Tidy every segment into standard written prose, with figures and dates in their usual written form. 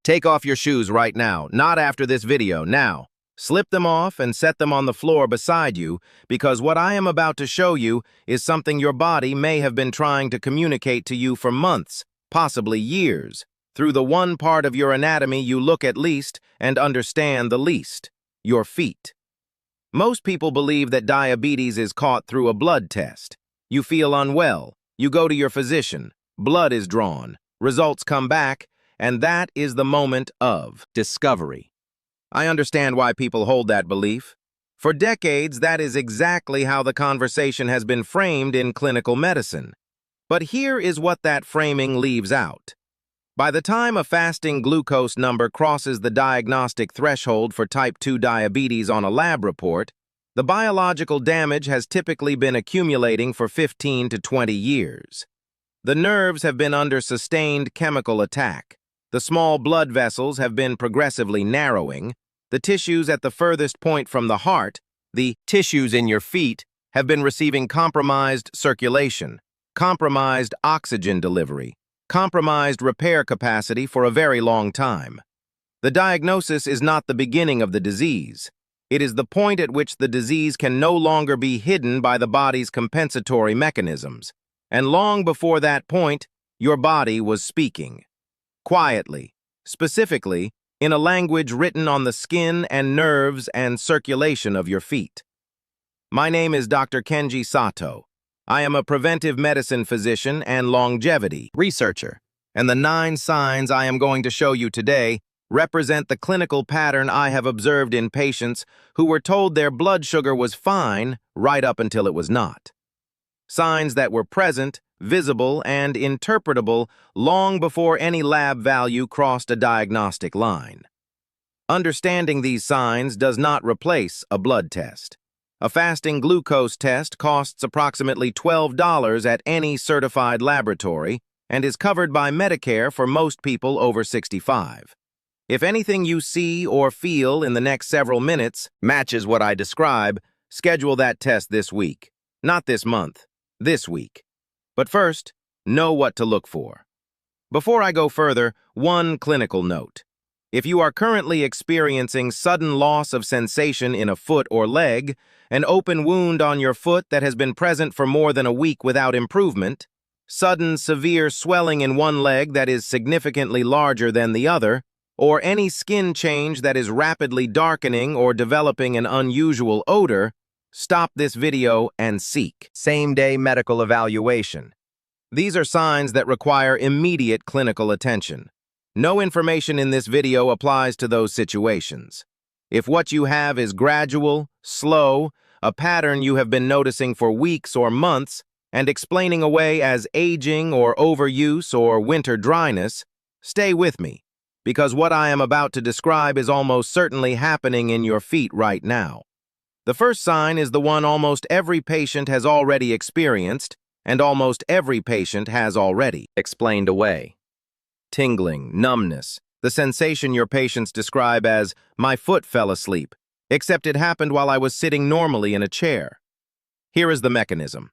Take off your shoes right now, not after this video, now. Slip them off and set them on the floor beside you, because what I am about to show you is something your body may have been trying to communicate to you for months, possibly years, through the one part of your anatomy you look at least and understand the least, your feet. Most people believe that diabetes is caught through a blood test. You feel unwell, you go to your physician, blood is drawn, results come back, and that is the moment of discovery. I understand why people hold that belief. For decades, that is exactly how the conversation has been framed in clinical medicine. But here is what that framing leaves out. By the time a fasting glucose number crosses the diagnostic threshold for type 2 diabetes on a lab report, the biological damage has typically been accumulating for 15 to 20 years. The nerves have been under sustained chemical attack. The small blood vessels have been progressively narrowing. The tissues at the furthest point from the heart, the tissues in your feet, have been receiving compromised circulation, compromised oxygen delivery, compromised repair capacity for a very long time. The diagnosis is not the beginning of the disease. It is the point at which the disease can no longer be hidden by the body's compensatory mechanisms. And long before that point, your body was speaking. Quietly, specifically, in a language written on the skin and nerves and circulation of your feet. My name is Dr. Kenji Sato. I am a preventive medicine physician and longevity researcher, and the 9 signs I am going to show you today represent the clinical pattern I have observed in patients who were told their blood sugar was fine right up until it was not. Signs that were present, visible, and interpretable long before any lab value crossed a diagnostic line. Understanding these signs does not replace a blood test. A fasting glucose test costs approximately $12 at any certified laboratory and is covered by Medicare for most people over 65. If anything you see or feel in the next several minutes matches what I describe, schedule that test this week. Not this month, this week. But first, know what to look for. Before I go further, one clinical note. If you are currently experiencing sudden loss of sensation in a foot or leg, an open wound on your foot that has been present for more than a week without improvement, sudden severe swelling in one leg that is significantly larger than the other, or any skin change that is rapidly darkening or developing an unusual odor, stop this video and seek same-day medical evaluation. These are signs that require immediate clinical attention. No information in this video applies to those situations. If what you have is gradual, slow, a pattern you have been noticing for weeks or months, and explaining away as aging or overuse or winter dryness, stay with me, because what I am about to describe is almost certainly happening in your feet right now. The first sign is the one almost every patient has already experienced, and almost every patient has already explained away. Tingling, numbness, the sensation your patients describe as, "My foot fell asleep," except it happened while I was sitting normally in a chair. Here is the mechanism.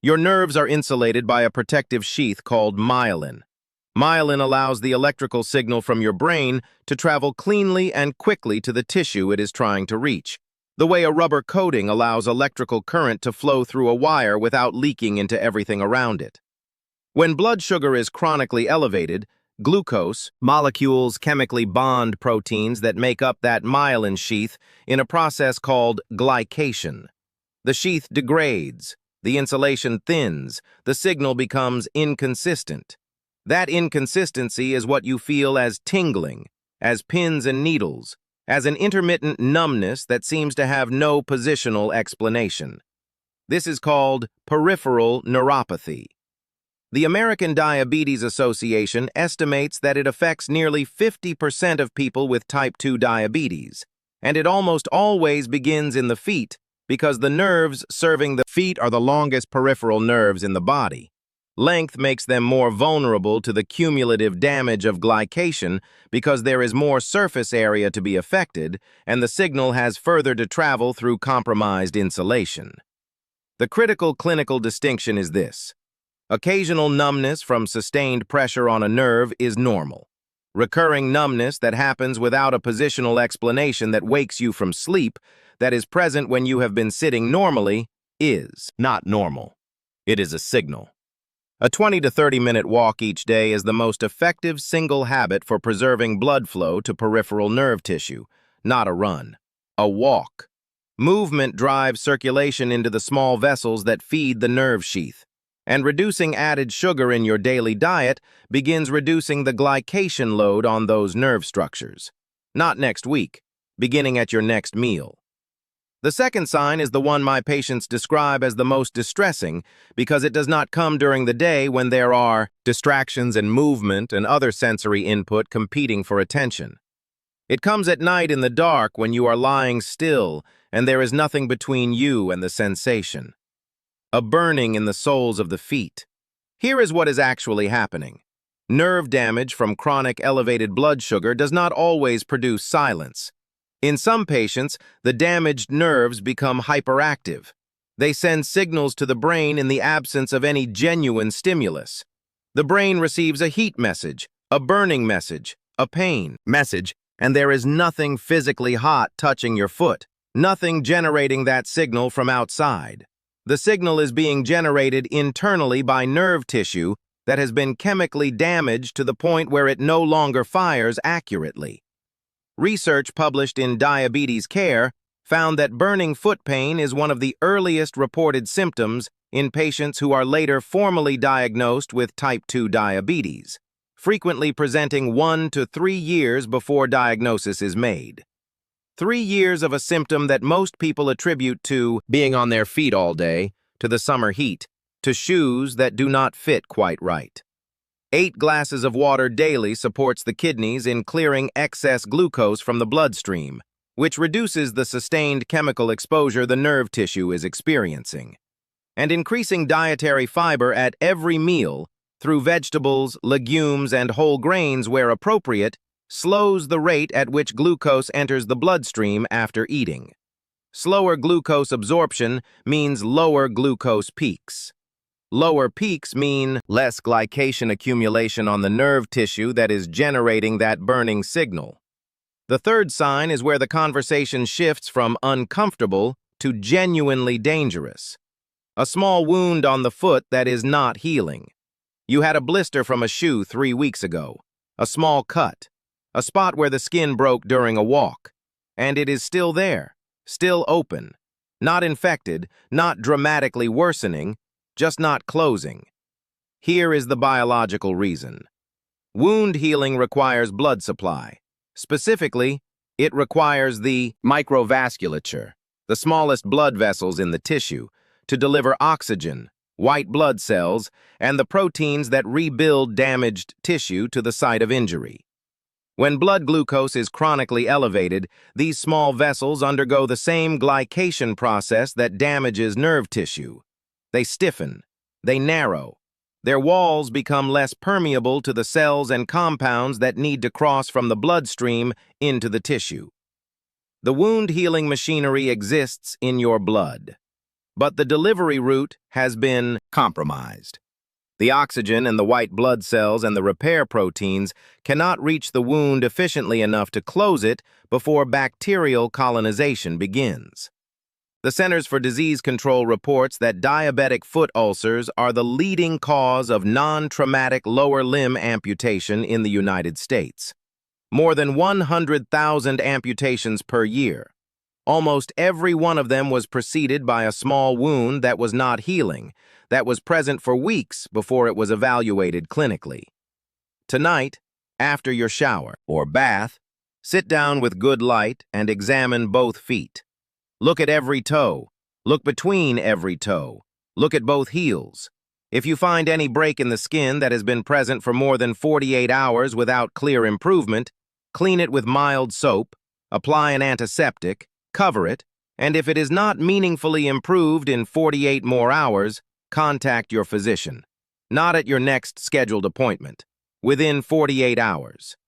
Your nerves are insulated by a protective sheath called myelin. Myelin allows the electrical signal from your brain to travel cleanly and quickly to the tissue it is trying to reach, the way a rubber coating allows electrical current to flow through a wire without leaking into everything around it. When blood sugar is chronically elevated, glucose molecules chemically bond proteins that make up that myelin sheath in a process called glycation. The sheath degrades, the insulation thins, the signal becomes inconsistent. That inconsistency is what you feel as tingling, as pins and needles, as an intermittent numbness that seems to have no positional explanation. This is called peripheral neuropathy. The American Diabetes Association estimates that it affects nearly 50% of people with type 2 diabetes, and it almost always begins in the feet because the nerves serving the feet are the longest peripheral nerves in the body. Length makes them more vulnerable to the cumulative damage of glycation because there is more surface area to be affected, and the signal has further to travel through compromised insulation. The critical clinical distinction is this. Occasional numbness from sustained pressure on a nerve is normal. recurring numbness that happens without a positional explanation that wakes you from sleep, that is present when you have been sitting normally, is not normal. It is a signal. A 20 to 30-minute walk each day is the most effective single habit for preserving blood flow to peripheral nerve tissue, not a run. A walk. Movement drives circulation into the small vessels that feed the nerve sheath, and reducing added sugar in your daily diet begins reducing the glycation load on those nerve structures. Not next week, beginning at your next meal. The second sign is the one my patients describe as the most distressing because it does not come during the day when there are distractions and movement and other sensory input competing for attention. It comes at night in the dark when you are lying still and there is nothing between you and the sensation. A burning in the soles of the feet. Here is what is actually happening. Nerve damage from chronic elevated blood sugar does not always produce silence. In some patients, the damaged nerves become hyperactive. They send signals to the brain in the absence of any genuine stimulus. The brain receives a heat message, a burning message, a pain message, and there is nothing physically hot touching your foot, nothing generating that signal from outside. The signal is being generated internally by nerve tissue that has been chemically damaged to the point where it no longer fires accurately. Research published in Diabetes Care found that burning foot pain is one of the earliest reported symptoms in patients who are later formally diagnosed with type 2 diabetes, frequently presenting 1 to 3 years before diagnosis is made. 3 years of a symptom that most people attribute to being on their feet all day, to the summer heat, to shoes that do not fit quite right. 8 glasses of water daily supports the kidneys in clearing excess glucose from the bloodstream, which reduces the sustained chemical exposure the nerve tissue is experiencing. And increasing dietary fiber at every meal, through vegetables, legumes, and whole grains where appropriate, slows the rate at which glucose enters the bloodstream after eating. Slower glucose absorption means lower glucose peaks. Lower peaks mean less glycation accumulation on the nerve tissue that is generating that burning signal. The third sign is where the conversation shifts from uncomfortable to genuinely dangerous. A small wound on the foot that is not healing. You had a blister from a shoe 3 weeks ago, a small cut, a spot where the skin broke during a walk, and it is still there, still open, not infected, not dramatically worsening, just not closing. Here is the biological reason. Wound healing requires blood supply. Specifically, it requires the microvasculature, the smallest blood vessels in the tissue, to deliver oxygen, white blood cells, and the proteins that rebuild damaged tissue to the site of injury. When blood glucose is chronically elevated, these small vessels undergo the same glycation process that damages nerve tissue. They stiffen, they narrow. Their walls become less permeable to the cells and compounds that need to cross from the bloodstream into the tissue. The wound healing machinery exists in your blood, but the delivery route has been compromised. The oxygen in the white blood cells and the repair proteins cannot reach the wound efficiently enough to close it before bacterial colonization begins. The Centers for Disease Control reports that diabetic foot ulcers are the leading cause of non-traumatic lower limb amputation in the United States. More than 100,000 amputations per year. Almost every one of them was preceded by a small wound that was not healing, that was present for weeks before it was evaluated clinically. Tonight, after your shower or bath, sit down with good light and examine both feet. Look at every toe. Look between every toe. Look at both heels. If you find any break in the skin that has been present for more than 48 hours without clear improvement, clean it with mild soap, apply an antiseptic, cover it, and if it is not meaningfully improved in 48 more hours, contact your physician. Not at your next scheduled appointment. Within 48 hours.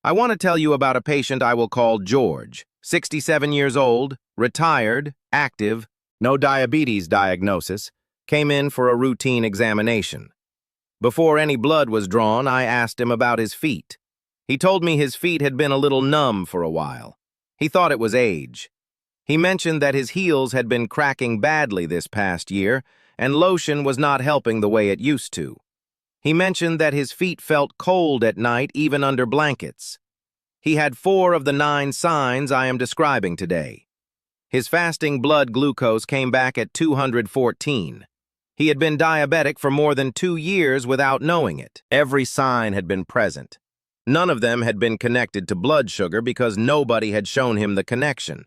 I want to tell you about a patient I will call George, 67 years old, retired, active, no diabetes diagnosis, came in for a routine examination. Before any blood was drawn, I asked him about his feet. He told me his feet had been a little numb for a while. He thought it was age. He mentioned that his heels had been cracking badly this past year, and lotion was not helping the way it used to. He mentioned that his feet felt cold at night even under blankets. He had 4 of the 9 signs I am describing today. His fasting blood glucose came back at 214. He had been diabetic for more than 2 years without knowing it. Every sign had been present. None of them had been connected to blood sugar because nobody had shown him the connection.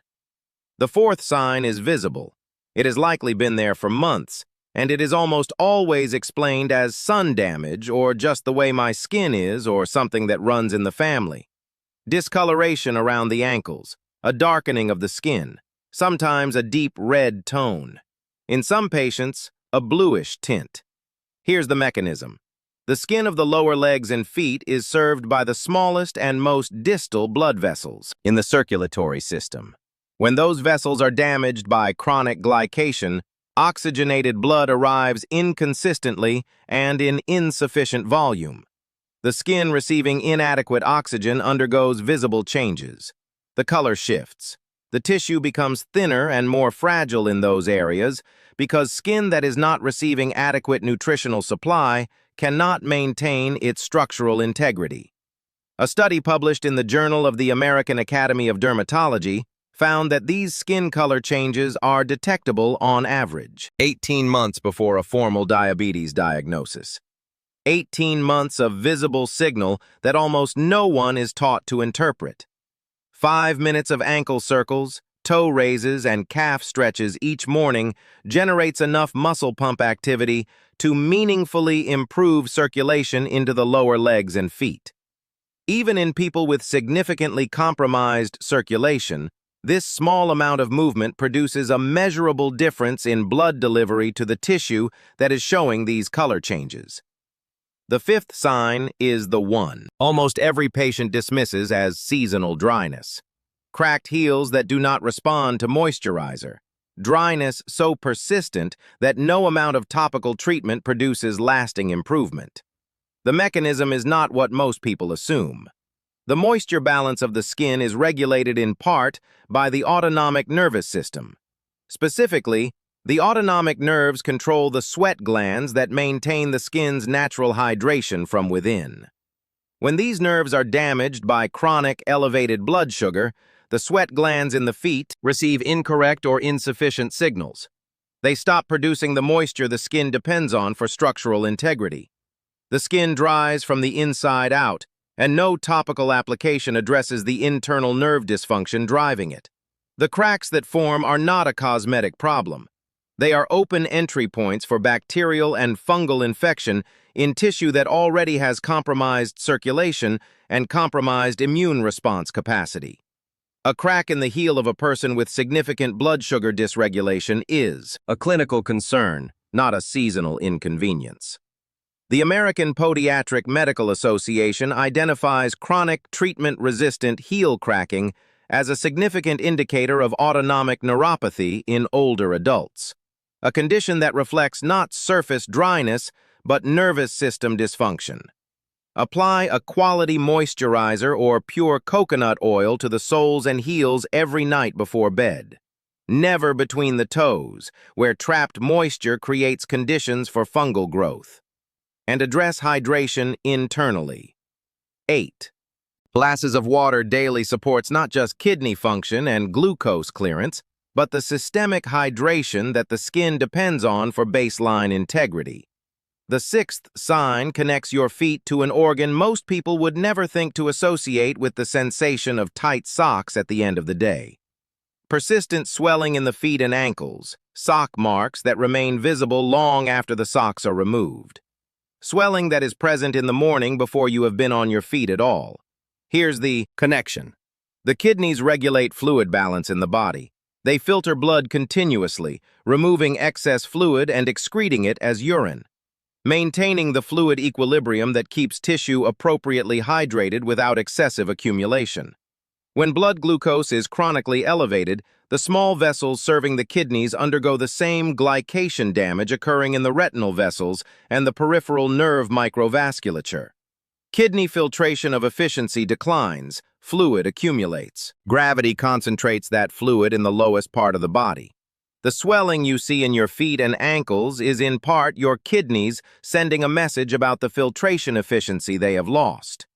The 4th sign is visible. It has likely been there for months, and it is almost always explained as sun damage or just the way my skin is or something that runs in the family. Discoloration around the ankles, a darkening of the skin, sometimes a deep red tone. In some patients, a bluish tint. Here's the mechanism. The skin of the lower legs and feet is served by the smallest and most distal blood vessels in the circulatory system. When those vessels are damaged by chronic glycation, oxygenated blood arrives inconsistently and in insufficient volume. The skin receiving inadequate oxygen undergoes visible changes. The color shifts. The tissue becomes thinner and more fragile in those areas because skin that is not receiving adequate nutritional supply cannot maintain its structural integrity. A study published in the Journal of the American Academy of Dermatology found that these skin color changes are detectable on average 18 months before a formal diabetes diagnosis. 18 months of visible signal that almost no one is taught to interpret. 5 minutes of ankle circles, toe raises, and calf stretches each morning generates enough muscle pump activity to meaningfully improve circulation into the lower legs and feet. Even in people with significantly compromised circulation, this small amount of movement produces a measurable difference in blood delivery to the tissue that is showing these color changes. The 5th sign is the one almost every patient dismisses as seasonal dryness. Cracked heels that do not respond to moisturizer. Dryness so persistent that no amount of topical treatment produces lasting improvement. The mechanism is not what most people assume. The moisture balance of the skin is regulated in part by the autonomic nervous system. Specifically, the autonomic nerves control the sweat glands that maintain the skin's natural hydration from within. When these nerves are damaged by chronic elevated blood sugar, the sweat glands in the feet receive incorrect or insufficient signals. They stop producing the moisture the skin depends on for structural integrity. The skin dries from the inside out, and no topical application addresses the internal nerve dysfunction driving it. The cracks that form are not a cosmetic problem. They are open entry points for bacterial and fungal infection in tissue that already has compromised circulation and compromised immune response capacity. A crack in the heel of a person with significant blood sugar dysregulation is a clinical concern, not a seasonal inconvenience. The American Podiatric Medical Association identifies chronic treatment-resistant heel cracking as a significant indicator of autonomic neuropathy in older adults, a condition that reflects not surface dryness but nervous system dysfunction. Apply a quality moisturizer or pure coconut oil to the soles and heels every night before bed. Never between the toes, where trapped moisture creates conditions for fungal growth. And address hydration internally. 8. Glasses of water daily supports not just kidney function and glucose clearance, but the systemic hydration that the skin depends on for baseline integrity. The 6th sign connects your feet to an organ most people would never think to associate with the sensation of tight socks at the end of the day. Persistent swelling in the feet and ankles, sock marks that remain visible long after the socks are removed. Swelling that is present in the morning before you have been on your feet at all. Here's the connection. The kidneys regulate fluid balance in the body. They filter blood continuously, removing excess fluid and excreting it as urine, maintaining the fluid equilibrium that keeps tissue appropriately hydrated without excessive accumulation. When blood glucose is chronically elevated, the small vessels serving the kidneys undergo the same glycation damage occurring in the retinal vessels and the peripheral nerve microvasculature. Kidney filtration of efficiency declines, fluid accumulates. Gravity concentrates that fluid in the lowest part of the body. The swelling you see in your feet and ankles is in part your kidneys sending a message about the filtration efficiency they have lost.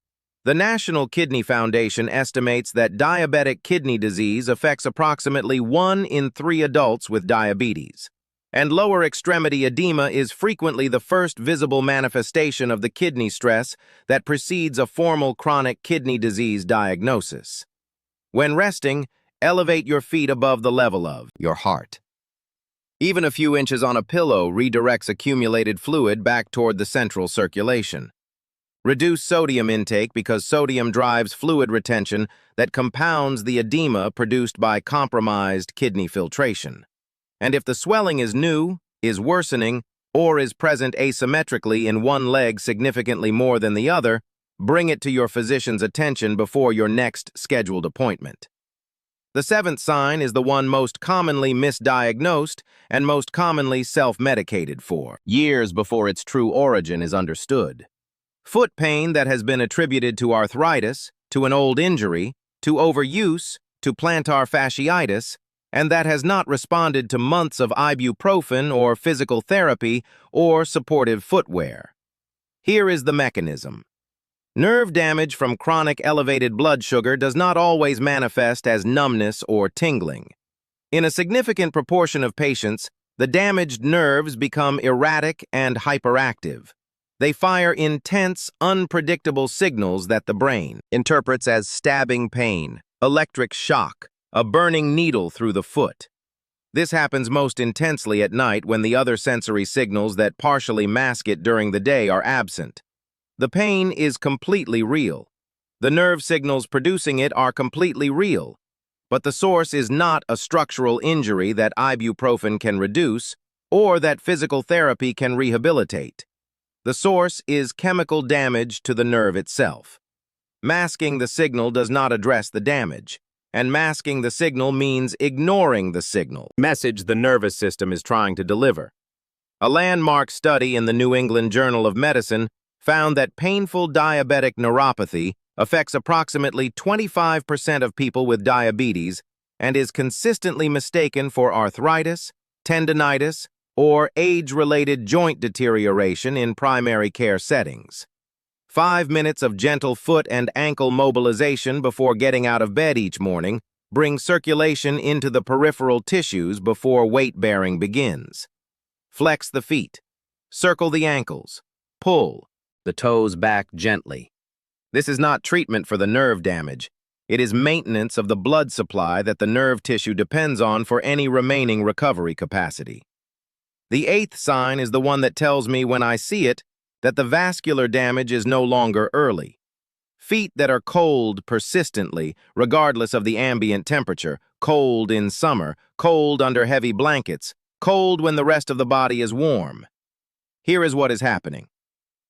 The National Kidney Foundation estimates that diabetic kidney disease affects approximately 1 in 3 adults with diabetes. And lower extremity edema is frequently the first visible manifestation of the kidney stress that precedes a formal chronic kidney disease diagnosis. When resting, elevate your feet above the level of your heart. Even a few inches on a pillow redirects accumulated fluid back toward the central circulation. Reduce sodium intake because sodium drives fluid retention that compounds the edema produced by compromised kidney filtration. And if the swelling is new, is worsening, or is present asymmetrically in one leg significantly more than the other, bring it to your physician's attention before your next scheduled appointment. The 7th sign is the one most commonly misdiagnosed and most commonly self-medicated for, years before its true origin is understood. Foot pain that has been attributed to arthritis, to an old injury, to overuse, to plantar fasciitis, and that has not responded to months of ibuprofen or physical therapy or supportive footwear. Here is the mechanism. Nerve damage from chronic elevated blood sugar does not always manifest as numbness or tingling. In a significant proportion of patients, the damaged nerves become erratic and hyperactive. They fire intense, unpredictable signals that the brain interprets as stabbing pain, electric shock, a burning needle through the foot. This happens most intensely at night when the other sensory signals that partially mask it during the day are absent. The pain is completely real. The nerve signals producing it are completely real. But the source is not a structural injury that ibuprofen can reduce or that physical therapy can rehabilitate. The source is chemical damage to the nerve itself. Masking the signal does not address the damage, and masking the signal means ignoring the signal message the nervous system is trying to deliver. A landmark study in the New England Journal of Medicine found that painful diabetic neuropathy affects approximately 25% of people with diabetes and is consistently mistaken for arthritis, tendinitis, or age-related joint deterioration in primary care settings. 5 minutes of gentle foot and ankle mobilization before getting out of bed each morning brings circulation into the peripheral tissues before weight-bearing begins. Flex the feet. Circle the ankles. Pull the toes back gently. This is not treatment for the nerve damage. It is maintenance of the blood supply that the nerve tissue depends on for any remaining recovery capacity. The 8th sign is the one that tells me when I see it that the vascular damage is no longer early. Feet that are cold persistently, regardless of the ambient temperature, cold in summer, cold under heavy blankets, cold when the rest of the body is warm. Here is what is happening.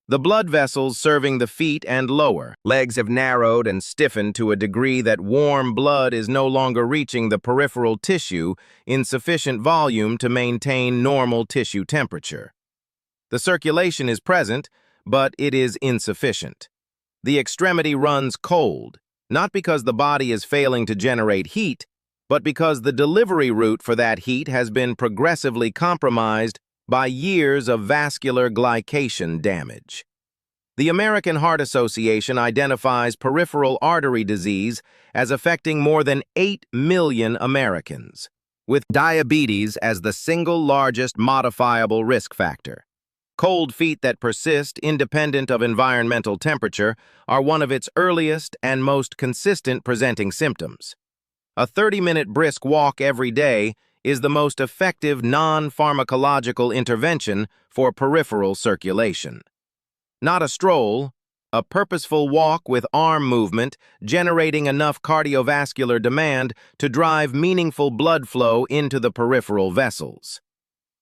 The blood vessels serving the feet and lower legs have narrowed and stiffened to a degree that warm blood is no longer reaching the peripheral tissue in sufficient volume to maintain normal tissue temperature. The circulation is present, but it is insufficient. The extremity runs cold, not because the body is failing to generate heat, but because the delivery route for that heat has been progressively compromised by years of vascular glycation damage. The American Heart Association identifies peripheral artery disease as affecting more than 8 million Americans, with diabetes as the single largest modifiable risk factor. Cold feet that persist independent of environmental temperature are one of its earliest and most consistent presenting symptoms. A 30-minute brisk walk every day is the most effective non-pharmacological intervention for peripheral circulation. Not a stroll, a purposeful walk with arm movement generating enough cardiovascular demand to drive meaningful blood flow into the peripheral vessels.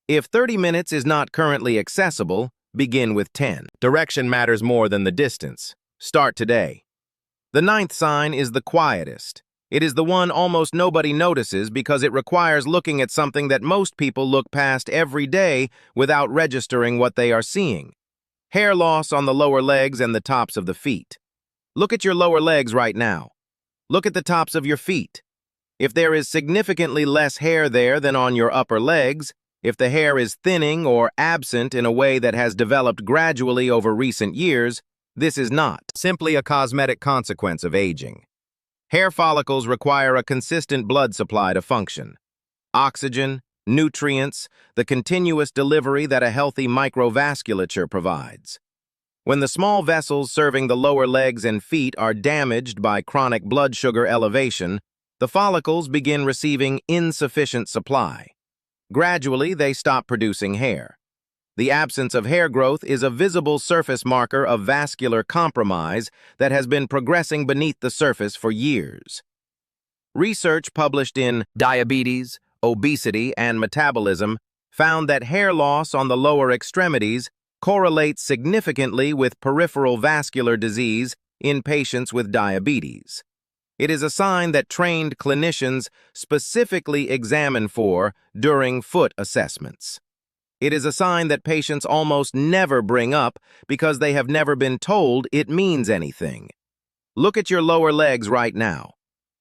If 30 minutes is not currently accessible, begin with 10. Direction matters more than the distance. Start today. The 9th sign is the quietest. It is the one almost nobody notices because it requires looking at something that most people look past every day without registering what they are seeing. Hair loss on the lower legs and the tops of the feet. Look at your lower legs right now. Look at the tops of your feet. If there is significantly less hair there than on your upper legs, if the hair is thinning or absent in a way that has developed gradually over recent years, this is not simply a cosmetic consequence of aging. Hair follicles require a consistent blood supply to function. Oxygen, nutrients, the continuous delivery that a healthy microvasculature provides. When the small vessels serving the lower legs and feet are damaged by chronic blood sugar elevation, the follicles begin receiving insufficient supply. Gradually, they stop producing hair. The absence of hair growth is a visible surface marker of vascular compromise that has been progressing beneath the surface for years. Research published in Diabetes, Obesity, and Metabolism found that hair loss on the lower extremities correlates significantly with peripheral vascular disease in patients with diabetes. It is a sign that trained clinicians specifically examine for during foot assessments. It is a sign that patients almost never bring up because they have never been told it means anything. Look at your lower legs right now.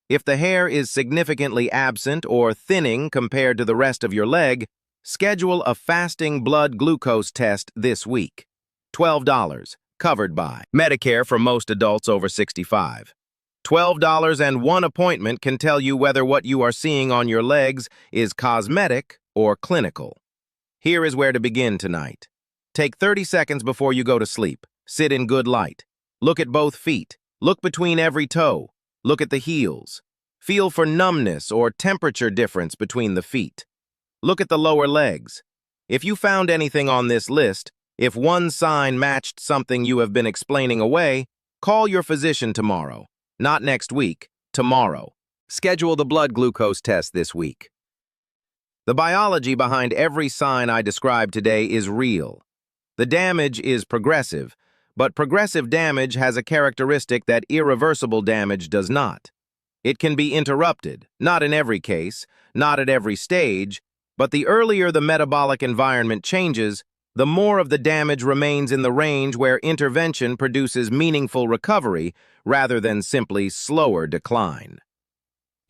If the hair is significantly absent or thinning compared to the rest of your leg, schedule a fasting blood glucose test this week. $12, covered by Medicare for most adults over 65. $12 and one appointment can tell you whether what you are seeing on your legs is cosmetic or clinical. Here is where to begin tonight. Take 30 seconds before you go to sleep. Sit in good light. Look at both feet. Look between every toe. Look at the heels. Feel for numbness or temperature difference between the feet. Look at the lower legs. If you found anything on this list, if one sign matched something you have been explaining away, call your physician tomorrow. Not next week, tomorrow. Schedule the blood glucose test this week. The biology behind every sign I described today is real. The damage is progressive, but progressive damage has a characteristic that irreversible damage does not. It can be interrupted, not in every case, not at every stage, but the earlier the metabolic environment changes, the more of the damage remains in the range where intervention produces meaningful recovery rather than simply slower decline.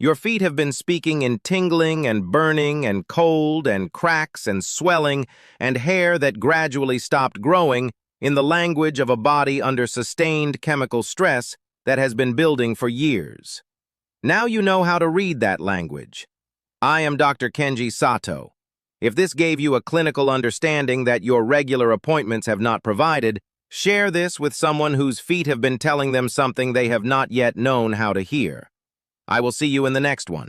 Your feet have been speaking in tingling and burning and cold and cracks and swelling and hair that gradually stopped growing in the language of a body under sustained chemical stress that has been building for years. Now you know how to read that language. I am Dr. Kenji Sato. If this gave you a clinical understanding that your regular appointments have not provided, share this with someone whose feet have been telling them something they have not yet known how to hear. I will see you in the next one.